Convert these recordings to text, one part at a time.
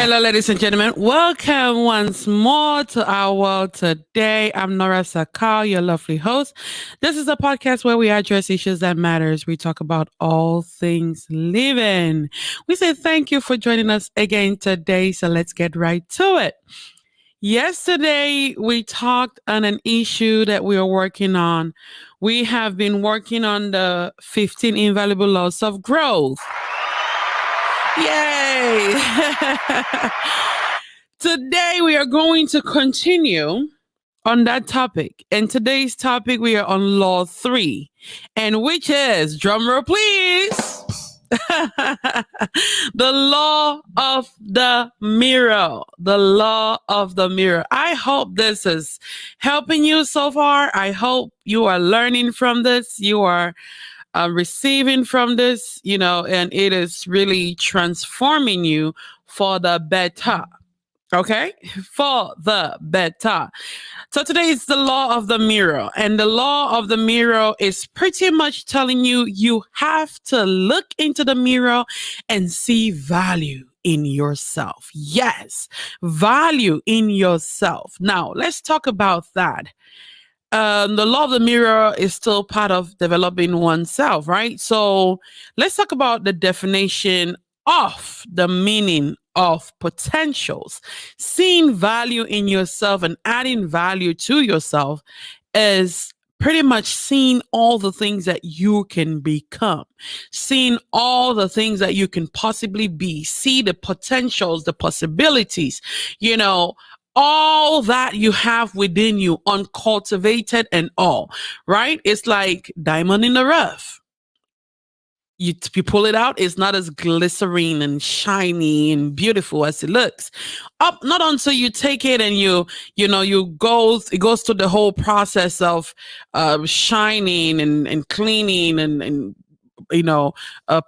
Hello, ladies and gentlemen. Welcome once more to our world today. I'm Nora Sakal, your lovely host. This is a podcast where we address issues that matters. We talk about all things living. We say thank you for joining us again today. So let's get right to it. Yesterday, we talked on an issue that we are working on. We have been working on the 15 invaluable laws of growth. Yay! Today we are going to continue on that topic. And today's topic we are on law 3, and which is, drumroll please, the law of the mirror. The law of the mirror. I hope this is helping you so far. I hope you are learning from this. You are receiving from this, and it is really transforming you for the better. Okay, for the better. So today is the law of the mirror, and the law of the mirror is pretty much telling you you have to look into the mirror and see value in yourself. Yes, value in yourself. Now, let's talk about that. The law of the mirror is still part of developing oneself, right? So let's talk about the definition of the meaning of potentials. Seeing value in yourself and adding value to yourself is pretty much seeing all the things that you can become, seeing all the things that you can possibly be, see the potentials, the possibilities, all that you have within you, uncultivated and all, right? It's like diamond in the rough. You pull it out, it's not as glycerine and shiny and beautiful as it looks. Not until you take it and it goes through the whole process of shining and cleaning and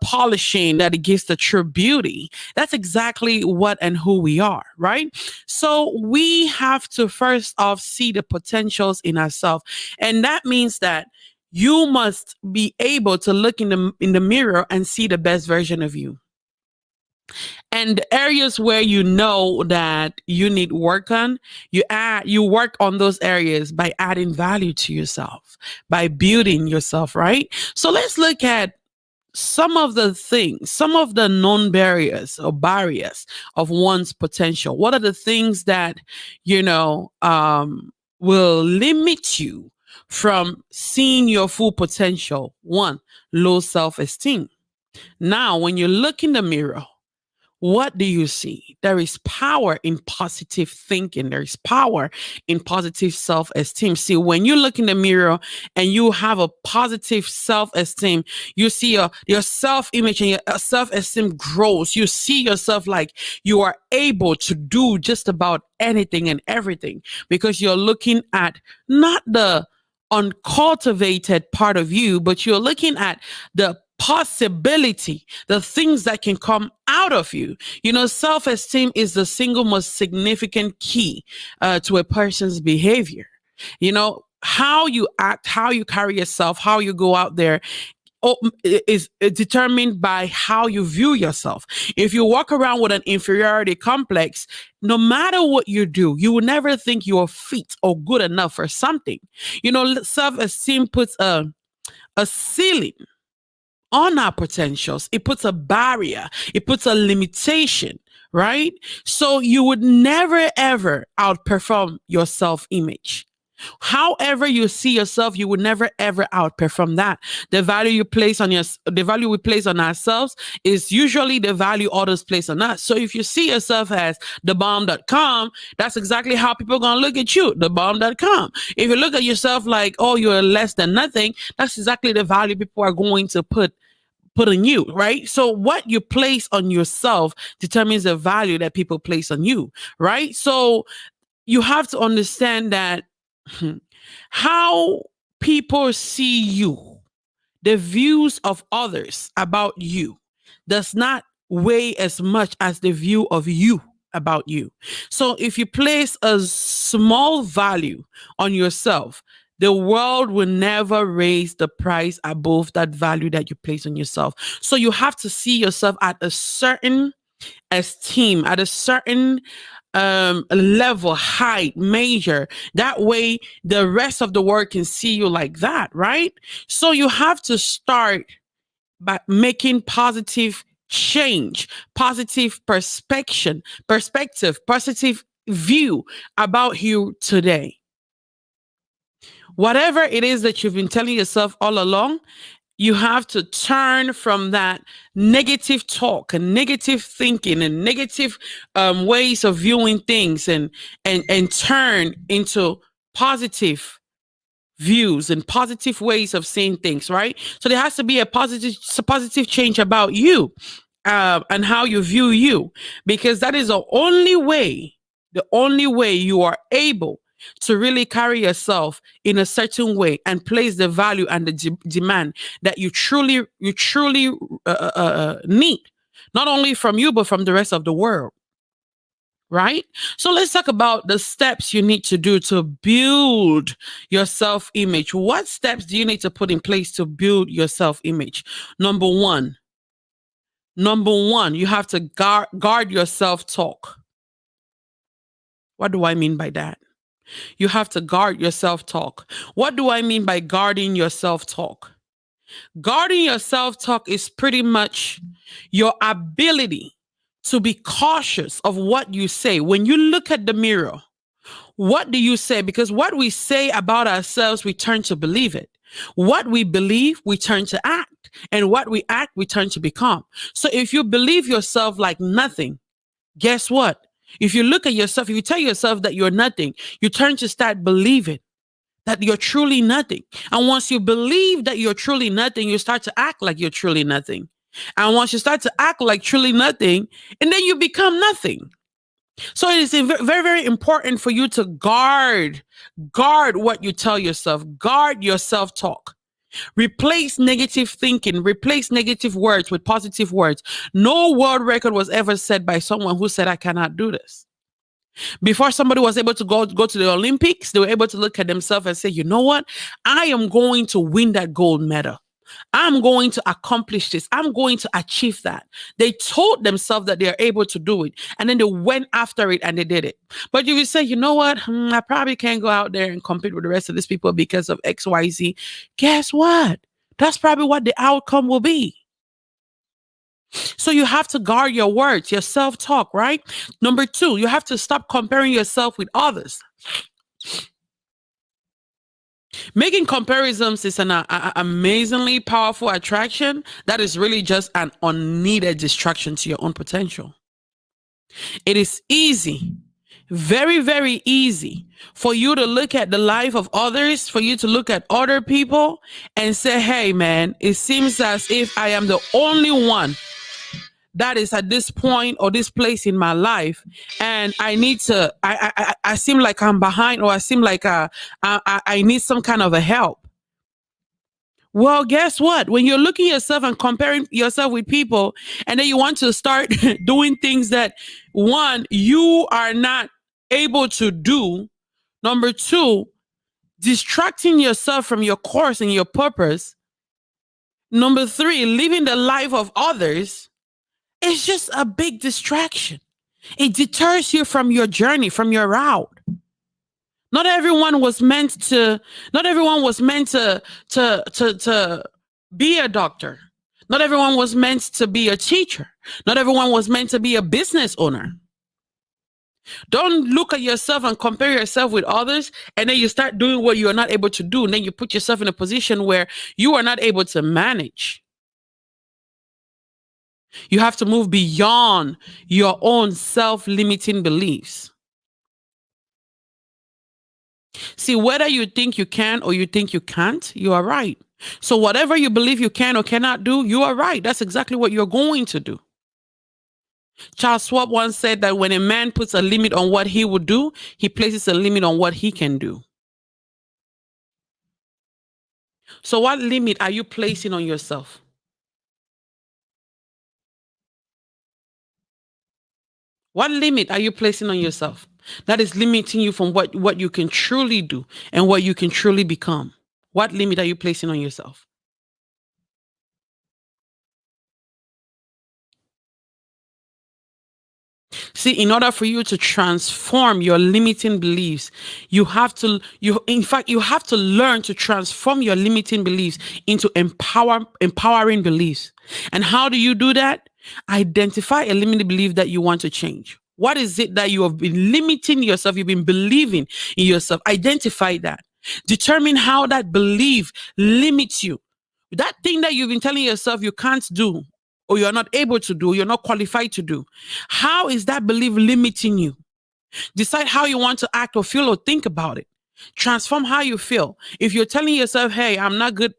polishing, that it gives the true beauty. That's exactly what and who we are, right? So we have to first off see the potentials in ourselves. And that means that you must be able to look in the mirror and see the best version of you. And the areas where you know that you need work on, you work on those areas by adding value to yourself, by building yourself, right? So let's look at some of the known barriers or barriers of one's potential. What are the things that, will limit you from seeing your full potential? One, low self-esteem. Now, when you look in the mirror, what do you see? There is power in positive thinking. There is power in positive self-esteem. See, when you look in the mirror and you have a positive self-esteem, you see your self-image and your self-esteem grows. You see yourself like you are able to do just about anything and everything, because you're looking at not the uncultivated part of you, but you're looking at the possibility, the things that can come out of you. Self-esteem is the single most significant key to a person's behavior. How you act, how you carry yourself, how you go out there is determined by how you view yourself. If you walk around with an inferiority complex, no matter what you do, you will never think you're fit or good enough for something. Self-esteem puts a ceiling on our potentials. It puts a barrier. It puts a limitation, right? So you would never, ever outperform your self-image. However you see yourself, you would never ever outperform that. The value we place on ourselves is usually the value others place on us. So if you see yourself as thebomb.com, that's exactly how people are going to look at you, thebomb.com. If you look at yourself like, oh, you're less than nothing, that's exactly the value people are going to put on you, right? So what you place on yourself determines the value that people place on you, right? So you have to understand that how people see you, the views of others about you, does not weigh as much as the view of you about you. So if you place a small value on yourself, the world will never raise the price above that value that you place on yourself. So you have to see yourself at a certain esteem at a certain level, height, measure. That way, the rest of the world can see you like that, right? So you have to start by making positive change, positive perspective, positive view about you today. Whatever it is that you've been telling yourself all along, you have to turn from that negative talk and negative thinking and negative ways of viewing things, and turn into positive views and positive ways of seeing things, right? So there has to be a positive change about you, and how you view you, because that is the only way you are able to really carry yourself in a certain way and place the value and the demand that you truly need, not only from you but from the rest of the world, right? So let's talk about the steps you need to do to build your self image. What steps do you need to put in place to build your self image? Number one, you have to guard your self talk. What do I mean by that? You have to guard your self talk. What do I mean by guarding your self talk? Guarding your self talk is pretty much your ability to be cautious of what you say. When you look at the mirror, what do you say? Because what we say about ourselves, we turn to believe it. What we believe, we turn to act. And what we act, we turn to become. So if you believe yourself like nothing, guess what? If you look at yourself, if you tell yourself that you're nothing, you turn to start believing that you're truly nothing. And once you believe that you're truly nothing, you start to act like you're truly nothing. And once you start to act like truly nothing, and then you become nothing. So it is very, very important for you to guard what you tell yourself, guard your self talk. Replace negative thinking, replace negative words with positive words. No world record was ever set by someone who said, I cannot do this. Before somebody was able to go to the Olympics, they were able to look at themselves and say, you know what? I am going to win that gold medal. I'm going to accomplish this. I'm going to achieve that. They told themselves that they are able to do it. And then they went after it and they did it. But if you say, you know what? I probably can't go out there and compete with the rest of these people because of XYZ. Guess what? That's probably what the outcome will be. So you have to guard your words, your self-talk, right? Number two, you have to stop comparing yourself with others. Making comparisons is an amazingly powerful attraction that is really just an unneeded distraction to your own potential. It is easy, very, very easy for you to look at the life of others, for you to look at other people and say, hey, man, it seems as if I am the only one that is at this point or this place in my life, and I need to. I seem like I'm behind, or I seem like I need some kind of a help. Well, guess what? When you're looking at yourself and comparing yourself with people, and then you want to start doing things that, one, you are not able to do. Number two, distracting yourself from your course and your purpose. Number three, living the life of others. It's just a big distraction. It deters you from your journey, from your route. Not everyone was meant to be a doctor. Not everyone was meant to be a teacher. Not everyone was meant to be a business owner. Don't look at yourself and compare yourself with others, and then you start doing what you are not able to do, and then you put yourself in a position where you are not able to manage. You have to move beyond your own self-limiting beliefs. See, whether you think you can or you think you can't, you are right. So whatever you believe you can or cannot do, you are right. That's exactly what you're going to do. Charles Schwab once said that when a man puts a limit on what he would do, he places a limit on what he can do. So what limit are you placing on yourself? What limit are you placing on yourself that is limiting you from what you can truly do and what you can truly become? What limit are you placing on yourself? See, in order for you to transform your limiting beliefs, you have to learn to transform your limiting beliefs into empowering beliefs. And how do you do that? Identify a limiting belief that you want to change. What is it that you have been limiting yourself? You've been believing in yourself. Identify that. Determine how that belief limits you. That thing that you've been telling yourself you can't do, or you're not able to do, you're not qualified to do. How is that belief limiting you? Decide how you want to act or feel or think about it. Transform how you feel. If you're telling yourself, hey, I'm not good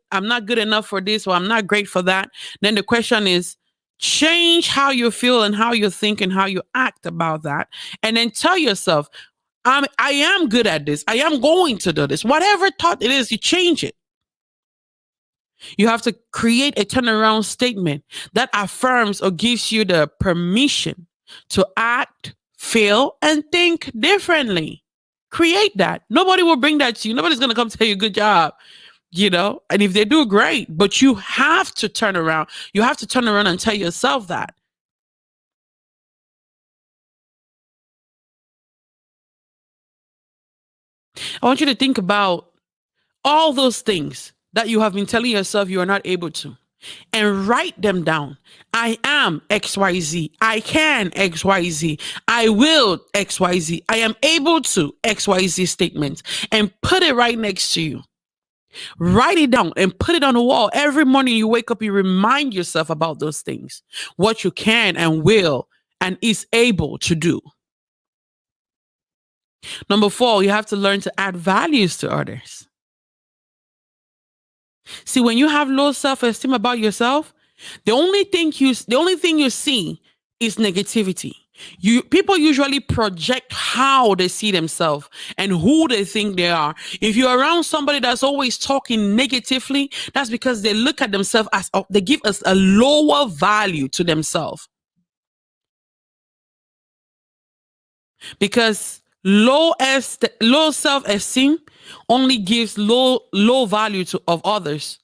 enough for this, or I'm not great for that, then the question is, change how you feel and how you think and how you act about that. And then tell yourself, I am good at this. I am going to do this. Whatever thought it is, you change it. You have to create a turnaround statement that affirms or gives you the permission to act, feel, and think differently. Create that. Nobody will bring that to you. Nobody's going to come tell you good job, and if they do, great. But you have to turn around. You have to turn around and tell yourself that. I want you to think about all those things that you have been telling yourself you are not able to, and write them down. I am XYZ. I can XYZ. I will XYZ. I am able to XYZ statements, and put it right next to you. Write it down and put it on the wall. Every morning you wake up, you remind yourself about those things, what you can and will and is able to do. Number 4, you have to learn to add values to others. See, when you have low self-esteem about yourself, the only thing you see is negativity. People usually project how they see themselves and who they think they are. If you're around somebody that's always talking negatively, that's because they look at themselves as they give us a lower value to themselves. Because low self-esteem only gives low value to of others.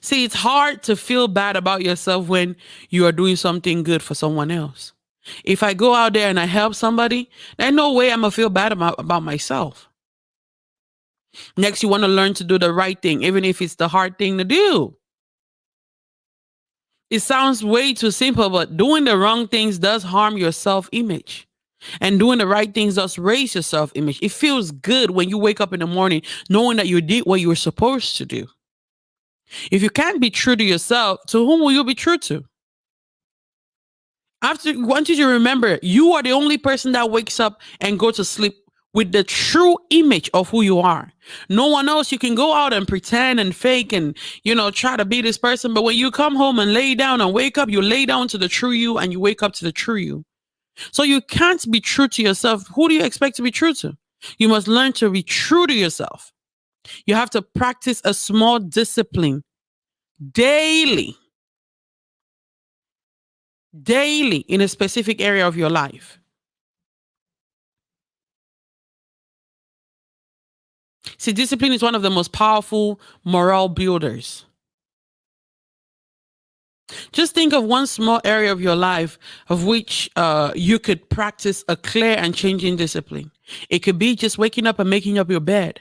See, it's hard to feel bad about yourself when you are doing something good for someone else. If I go out there and I help somebody, there's no way I'm gonna feel bad about myself. Next, you want to learn to do the right thing, even if it's the hard thing to do. It sounds way too simple, but doing the wrong things does harm your self image. And doing the right things does raise your self image. It feels good when you wake up in the morning knowing that you did what you were supposed to do. If you can't be true to yourself, to whom will you be true to? I want you to remember, you are the only person that wakes up and go to sleep with the true image of who you are. No one else. You can go out and pretend and fake and, try to be this person. But when you come home and lay down and wake up, you lay down to the true you and you wake up to the true you. So you can't be true to yourself. Who do you expect to be true to? You must learn to be true to yourself. You have to practice a small discipline daily, in a specific area of your life. See, discipline is one of the most powerful morale builders. Just think of one small area of your life of which you could practice a clear and changing discipline. It could be just waking up and making up your bed.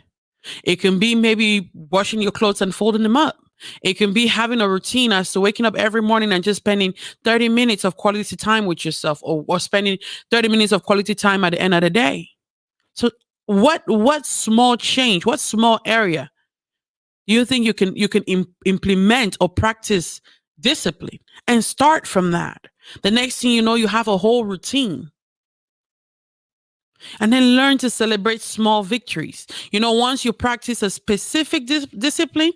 It can be maybe washing your clothes and folding them up. It can be having a routine as to waking up every morning and just spending 30 minutes of quality time with yourself, or spending 30 minutes of quality time at the end of the day. So what small change, what small area do you think you can implement or practice discipline and start from that? The next thing you know, you have a whole routine. And then learn to celebrate small victories. Once you practice a specific discipline,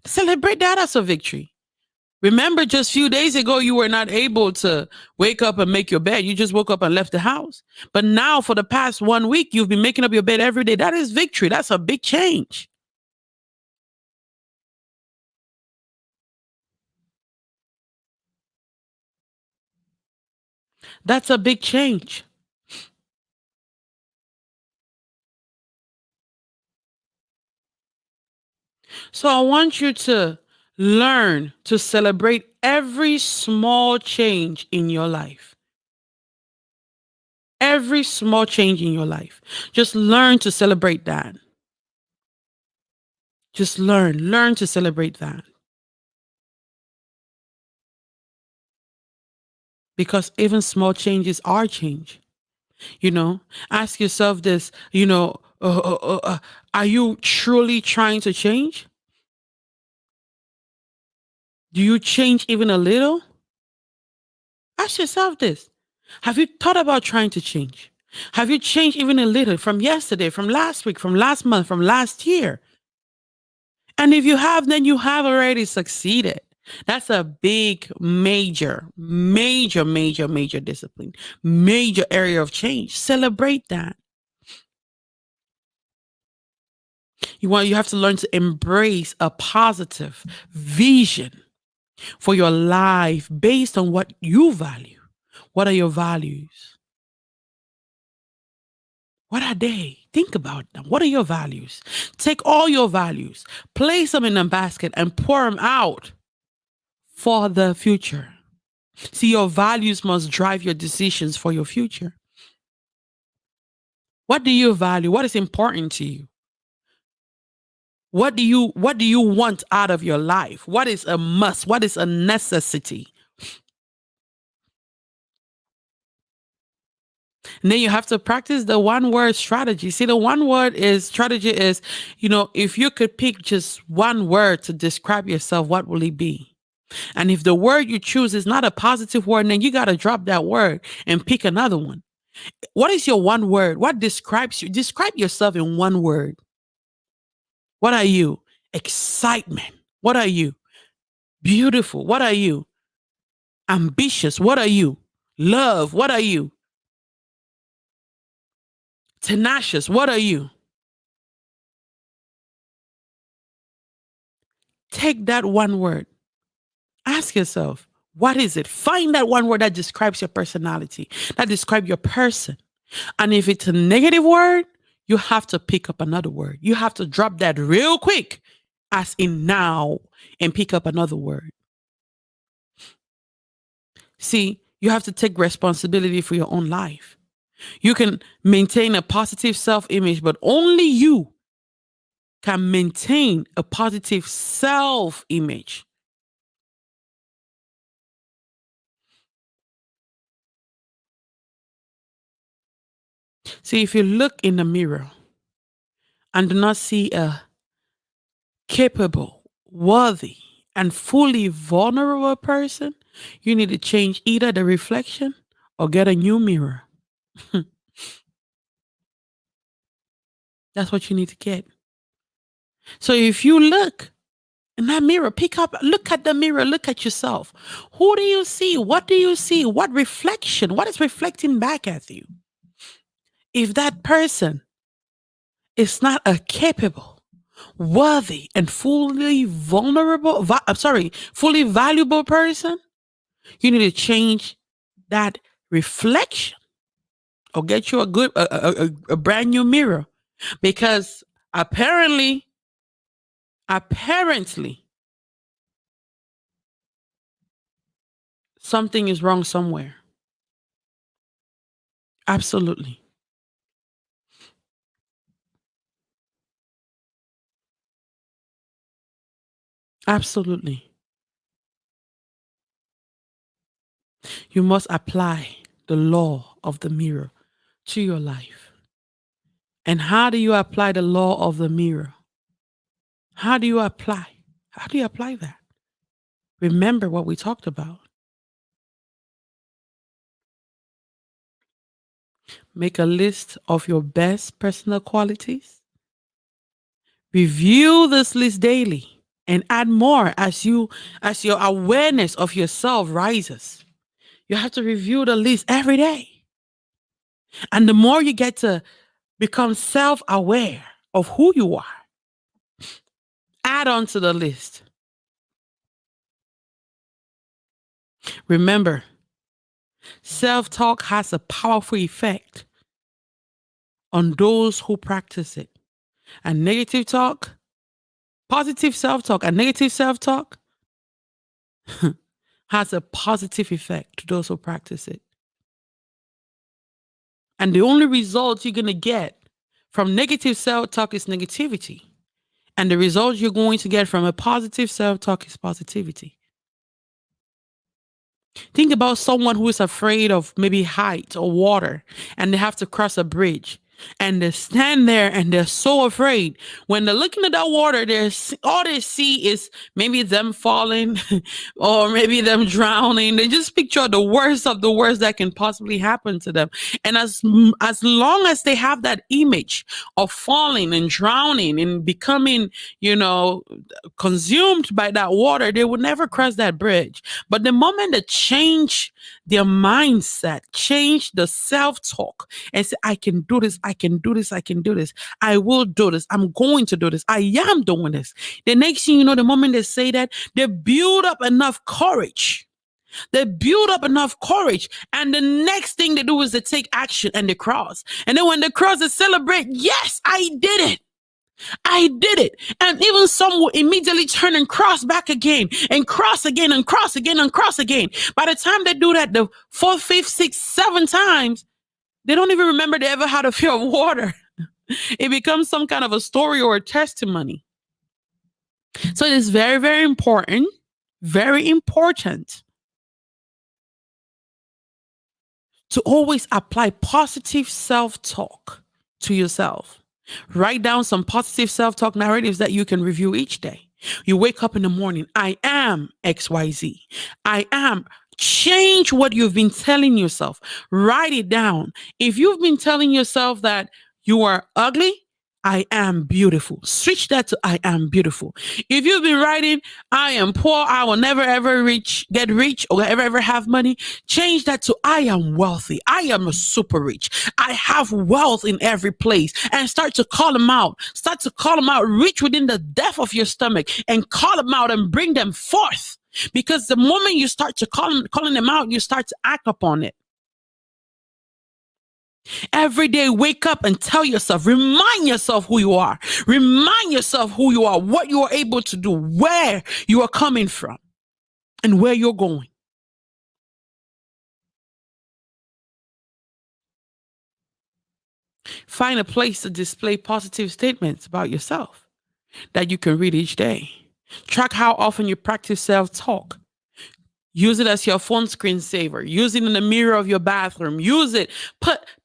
celebrate that as a victory. Remember, just a few days ago, you were not able to wake up and make your bed. You just woke up and left the house. But now, for the past 1 week, you've been making up your bed every day. That is victory. That's a big change. That's a big change. So I want you to learn to celebrate every small change in your life. Every small change in your life. Just learn to celebrate that. Just learn to celebrate that. Because even small changes are change. You know, ask yourself this, are you truly trying to change? Do you change even a little? Ask yourself this. Have you thought about trying to change? Have you changed even a little from yesterday, from last week, from last month, from last year? And if you have, then you have already succeeded. That's a big, major discipline, major area of change. Celebrate that. You have to learn to embrace a positive vision for your life based on what you value. What are your values? What are they? Think about them. What are your values? Take all your values, place them in a basket, and pour them out for the future. See, your values must drive your decisions for your future. What do you value? What is important to you? What do you want out of your life? What is a must? What is a necessity? And then you have to practice the one word strategy. See, the one word is strategy is, if you could pick just one word to describe yourself, what will it be? And if the word you choose is not a positive word, then you got to drop that word and pick another one. What is your one word? What describes you? Describe yourself in one word. What are you? Excitement. What are you? Beautiful. What are you? Ambitious. What are you? Love. What are you? Tenacious. What are you? Take that one word. Ask yourself, what is it? Find that one word that describes your personality, that describes your person. And if it's a negative word, you have to pick up another word. You have to drop that real quick, as in now, and pick up another word. See, you have to take responsibility for your own life. You can maintain a positive self image, but only you can maintain a positive self image. See, if you look in the mirror and do not see a capable, worthy, and fully vulnerable person, you need to change either the reflection or get a new mirror. That's what you need to get. So if you look in that mirror, look at the mirror, look at yourself. Who do you see? What do you see? What reflection? What is reflecting back at you? If that person is not a capable, worthy, and fully valuable person, you need to change that reflection or get you a good, a brand new mirror, because apparently, something is wrong somewhere. Absolutely. Absolutely. You must apply the law of the mirror to your life. And how do you apply the law of the mirror? How do you apply? How do you apply that? Remember what we talked about. Make a list of your best personal qualities. Review this list daily and add more as your awareness of yourself rises. You have to review the list every day. And the more you get to become self-aware of who you are, add on to the list. Remember, self-talk has a powerful effect on those who practice it. And positive self-talk and negative self-talk has a positive effect to those who practice it. And the only result you're going to get from negative self talk is negativity. And the result you're going to get from a positive self talk is positivity. Think about someone who is afraid of maybe height or water and they have to cross a bridge and they stand there and they're so afraid. When they're looking at that water, all they see is maybe them falling or maybe them drowning. They just picture the worst of the worst that can possibly happen to them. And as long as they have that image of falling and drowning and becoming, you know, consumed by that water, they would never cross that bridge. But the moment they change their mindset, change the self-talk and say, I can do this, I can do this, I can do this, I will do this, I'm going to do this, I am doing this. The next thing you know, the moment they say that, they build up enough courage. They build up enough courage. And the next thing they do is they take action and they cross. And then when they cross, they celebrate, yes, I did it. I did it. And even some will immediately turn and cross back again and cross again and cross again and cross again. By the time they do that the fourth, fifth, sixth, seventh times, they don't even remember they ever had a fear of water. It becomes some kind of a story or a testimony. So it is very, very important to always apply positive self-talk to yourself. Write down some positive self-talk narratives that you can review each day. You wake up in the morning, I am XYZ. I am. Change what you've been telling yourself. Write it down. If you've been telling yourself that you are ugly, I am beautiful. Switch that to I am beautiful. If you've been writing, I am poor, I will never ever get rich or ever have money, change that to I am wealthy. I am super rich. I have wealth in every place. And start to call them out. Start to call them out. Reach within the depth of your stomach and call them out and bring them forth. Because the moment you start to calling them out, you start to act upon it. Every day, wake up and tell yourself, remind yourself who you are. Remind yourself who you are, what you are able to do, where you are coming from, and where you're going. Find a place to display positive statements about yourself that you can read each day. Track how often you practice self-talk. Use it as your phone screensaver. Use it in the mirror of your bathroom. Use it.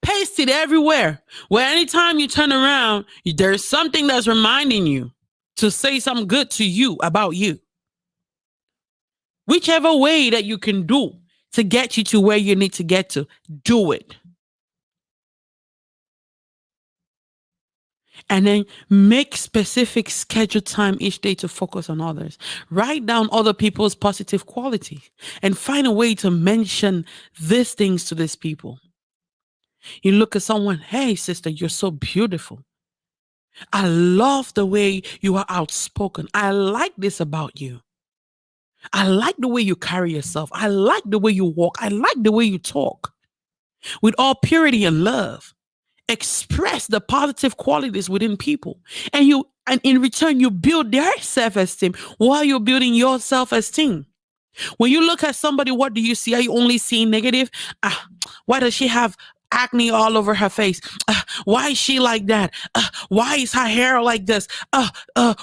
Paste it everywhere. Where anytime you turn around, there's something that's reminding you to say something good to you about you. Whichever way that you can do to get you to where you need to get to, do it. And then make specific scheduled time each day to focus on others. Write down other people's positive qualities and find a way to mention these things to these people. You look at someone, hey, sister, you're so beautiful. I love the way you are outspoken. I like this about you. I like the way you carry yourself. I like the way you walk. I like the way you talk. With all purity and love, express the positive qualities within people. And in return, you build their self-esteem while you're building your self-esteem. When you look at somebody, what do you see? Are you only seeing negative? Why does she have acne all over her face? Why is she like that? Why is her hair like this?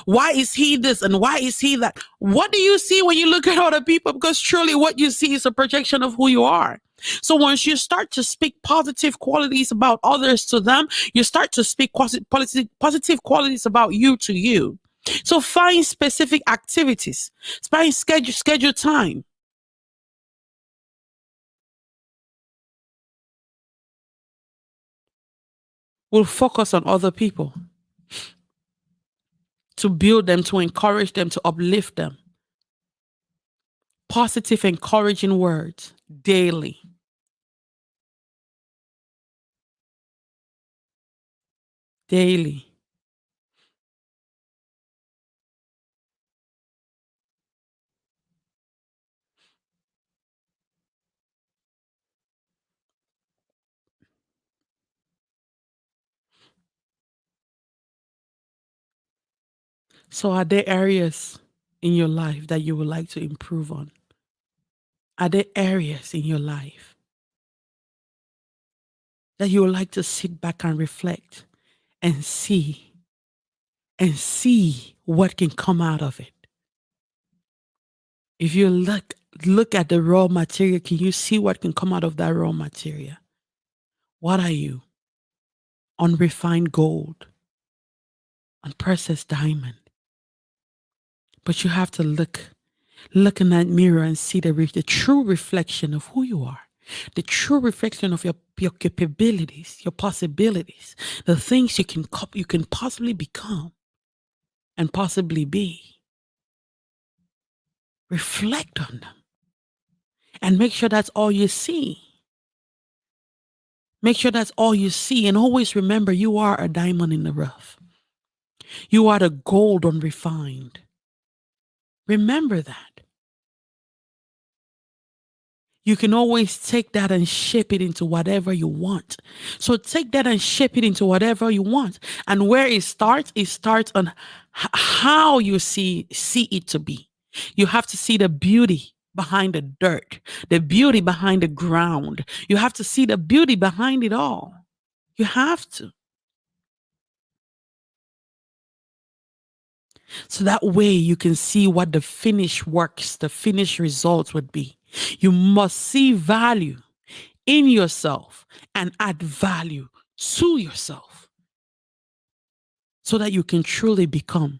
Why is he this and why is he that? What do you see when you look at other people? Because truly what you see is a projection of who you are. So once you start to speak positive qualities about others to them, you start to speak positive qualities about you to you. So find specific activities. Find schedule time. We'll focus on other people to build them, to encourage them, to uplift them. Positive, encouraging words daily. Daily. So, are there areas in your life that you would like to improve on? Are there areas in your life that you would like to sit back and reflect and see what can come out of it. If you look at the raw material, can you see what can come out of that raw material? What are you? Unrefined gold, unprocessed diamond. But you have to look in that mirror and see the true reflection of who you are, the true reflection of your capabilities, your possibilities, the things you can possibly become and possibly be. Reflect on them and make sure that's all you see. Make sure that's all you see, and always remember you are a diamond in the rough. You are the gold unrefined. Remember that. You can always take that and shape it into whatever you want. So take that and shape it into whatever you want. And where it starts on how you see it to be. You have to see the beauty behind the dirt, the beauty behind the ground. You have to see the beauty behind it all. You have to. So that way you can see what the finished works, the finished results would be. You must see value in yourself and add value to yourself so that you can truly become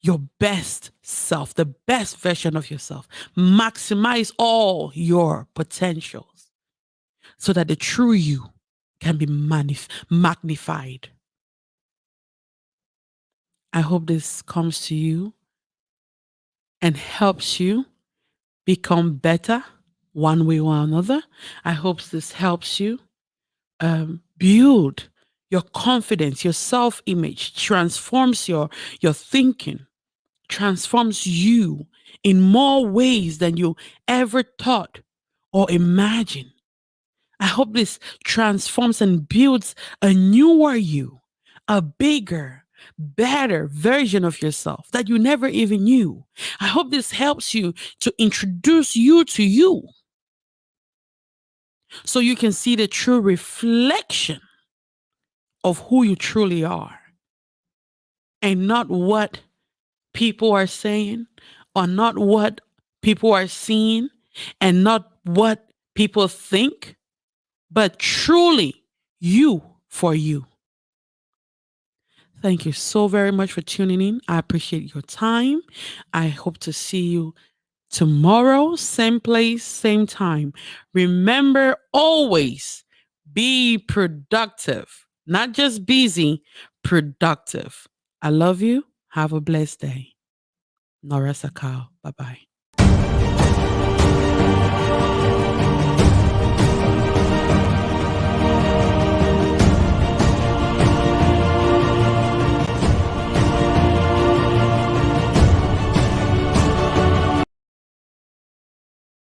your best self, the best version of yourself. Maximize all your potentials so that the true you can be magnified. I hope this comes to you and helps you become better one way or another. I hope this helps you build your confidence, your self-image, transforms your thinking, transforms you in more ways than you ever thought or imagined. I hope this transforms and builds a newer you, a bigger, better version of yourself that you never even knew. I hope this helps you to introduce you to you so you can see the true reflection of who you truly are and not what people are saying or not what people are seeing and not what people think, but truly you for you. Thank you so very much for tuning in. I appreciate your time. I hope to see you tomorrow, same place, same time. Remember, always be productive, not just busy, productive. I love you. Have a blessed day. Nora Sakal. Bye bye.